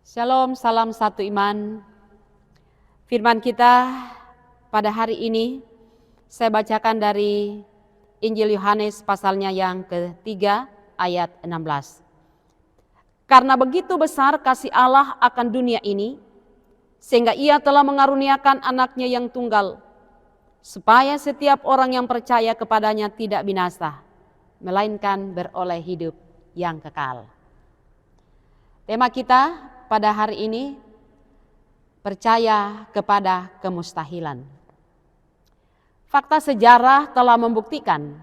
Shalom, salam satu iman. Firman kita pada hari ini saya bacakan dari Injil Yohanes pasalnya yang ketiga ayat 16. Karena begitu besar kasih Allah akan dunia ini, sehingga Ia telah mengaruniakan anaknya yang tunggal, supaya setiap orang yang percaya kepadanya tidak binasa, melainkan beroleh hidup yang kekal. Tema kita pada hari ini, percaya kepada kemustahilan. Fakta sejarah telah membuktikan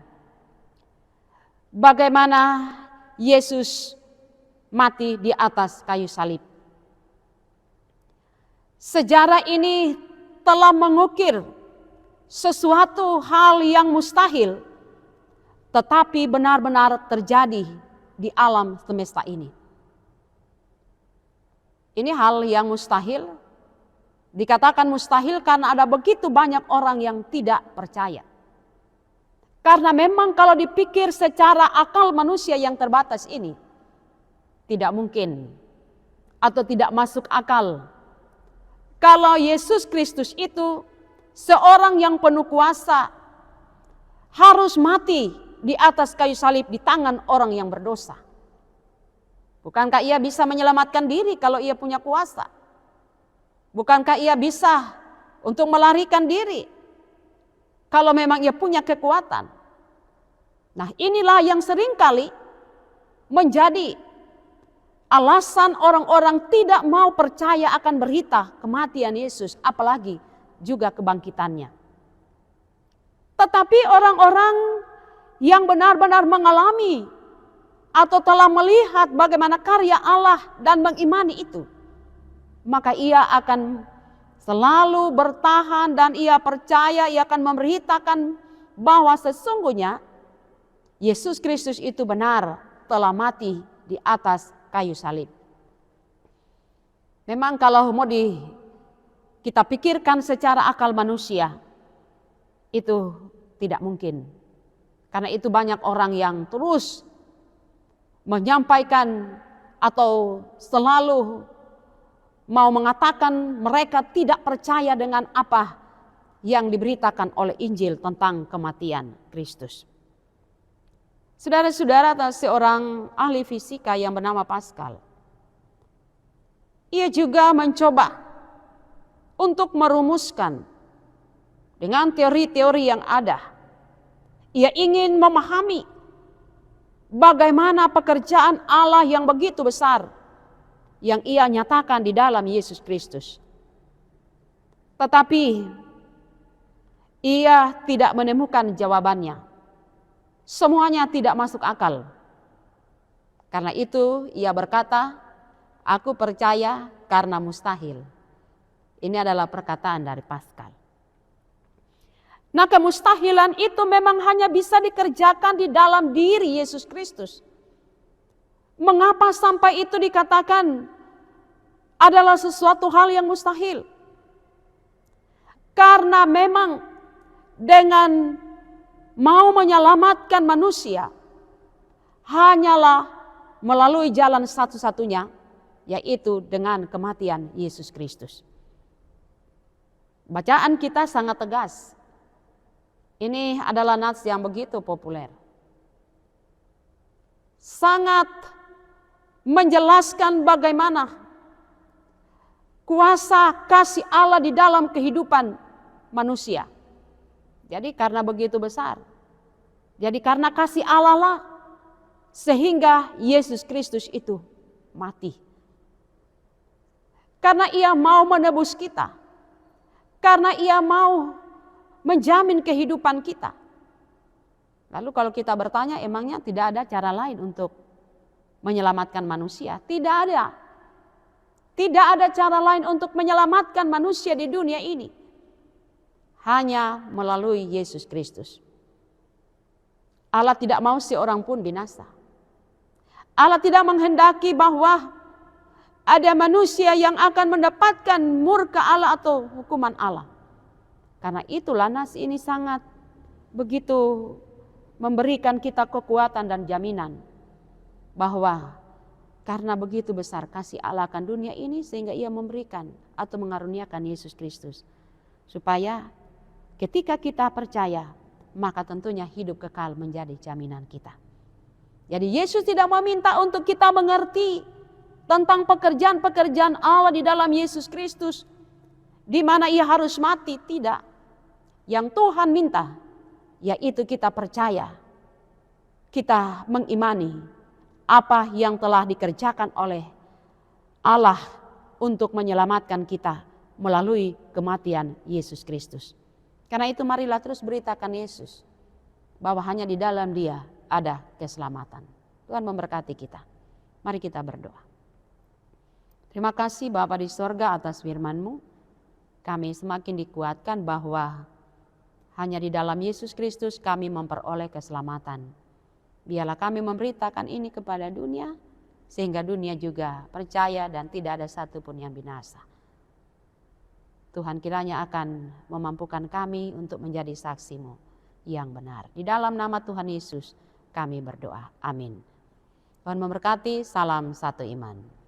bagaimana Yesus mati di atas kayu salib. Sejarah ini telah mengukir sesuatu hal yang mustahil, tetapi benar-benar terjadi di alam semesta ini. Ini hal yang mustahil, dikatakan mustahil karena ada begitu banyak orang yang tidak percaya. Karena memang kalau dipikir secara akal manusia yang terbatas ini, tidak mungkin atau tidak masuk akal. Kalau Yesus Kristus itu seorang yang penuh kuasa, harus mati di atas kayu salib di tangan orang yang berdosa. Bukankah Ia bisa menyelamatkan diri kalau Ia punya kuasa? Bukankah Ia bisa untuk melarikan diri kalau memang Ia punya kekuatan? Nah, inilah yang seringkali menjadi alasan orang-orang tidak mau percaya akan berita kematian Yesus, apalagi juga kebangkitannya. Tetapi orang-orang yang benar-benar mengalami atau telah melihat bagaimana karya Allah dan mengimani itu, maka ia akan selalu bertahan dan ia percaya, ia akan memberitakan bahwa sesungguhnya Yesus Kristus itu benar telah mati di atas kayu salib. Memang kalau mau kita pikirkan secara akal manusia, itu tidak mungkin. Karena itu banyak orang yang terus menyampaikan atau selalu mau mengatakan mereka tidak percaya dengan apa yang diberitakan oleh Injil tentang kematian Kristus. Saudara-saudara, seorang ahli fisika yang bernama Pascal, ia juga mencoba untuk merumuskan dengan teori-teori yang ada. Ia ingin memahami bagaimana pekerjaan Allah yang begitu besar yang Ia nyatakan di dalam Yesus Kristus. Tetapi ia tidak menemukan jawabannya. Semuanya tidak masuk akal. Karena itu ia berkata, "Aku percaya karena mustahil." Ini adalah perkataan dari Pascal. Nah, kemustahilan itu memang hanya bisa dikerjakan di dalam diri Yesus Kristus. Mengapa sampai itu dikatakan adalah sesuatu hal yang mustahil? Karena memang dengan mau menyelamatkan manusia hanyalah melalui jalan satu-satunya, yaitu dengan kematian Yesus Kristus. Bacaan kita sangat tegas. Ini adalah nats yang begitu populer. Sangat menjelaskan bagaimana kuasa kasih Allah di dalam kehidupan manusia. Jadi karena begitu besar. Jadi karena kasih Allah lah sehingga Yesus Kristus itu mati. Karena Ia mau menebus kita. Karena Ia mau menjamin kehidupan kita. Lalu kalau kita bertanya, emangnya tidak ada cara lain untuk menyelamatkan manusia? Tidak ada. Tidak ada cara lain untuk menyelamatkan manusia di dunia ini. Hanya melalui Yesus Kristus. Allah tidak mau seorang pun binasa. Allah tidak menghendaki bahwa ada manusia yang akan mendapatkan murka Allah atau hukuman Allah. Karena itulah nas ini sangat begitu memberikan kita kekuatan dan jaminan bahwa Karena begitu besar kasih Allah akan dunia ini sehingga ia memberikan atau mengaruniakan Yesus Kristus. Supaya ketika kita percaya, maka tentunya hidup kekal menjadi jaminan kita. Jadi Yesus tidak meminta untuk kita mengerti tentang pekerjaan-pekerjaan Allah di dalam Yesus Kristus, di mana ia harus mati, tidak. Yang Tuhan minta, yaitu kita percaya, kita mengimani apa yang telah dikerjakan oleh Allah untuk menyelamatkan kita melalui kematian Yesus Kristus. Karena itu marilah terus beritakan Yesus bahwa hanya di dalam Dia ada keselamatan. Tuhan memberkati kita. Mari kita berdoa. Terima kasih Bapa di sorga atas firman-Mu. Kami semakin dikuatkan bahwa hanya di dalam Yesus Kristus kami memperoleh keselamatan. Biarlah kami memberitakan ini kepada dunia, sehingga dunia juga percaya dan tidak ada satupun yang binasa. Tuhan kiranya akan memampukan kami untuk menjadi saksi-Mu yang benar. Di dalam nama Tuhan Yesus kami berdoa. Amin. Tuhan memberkati, salam satu iman.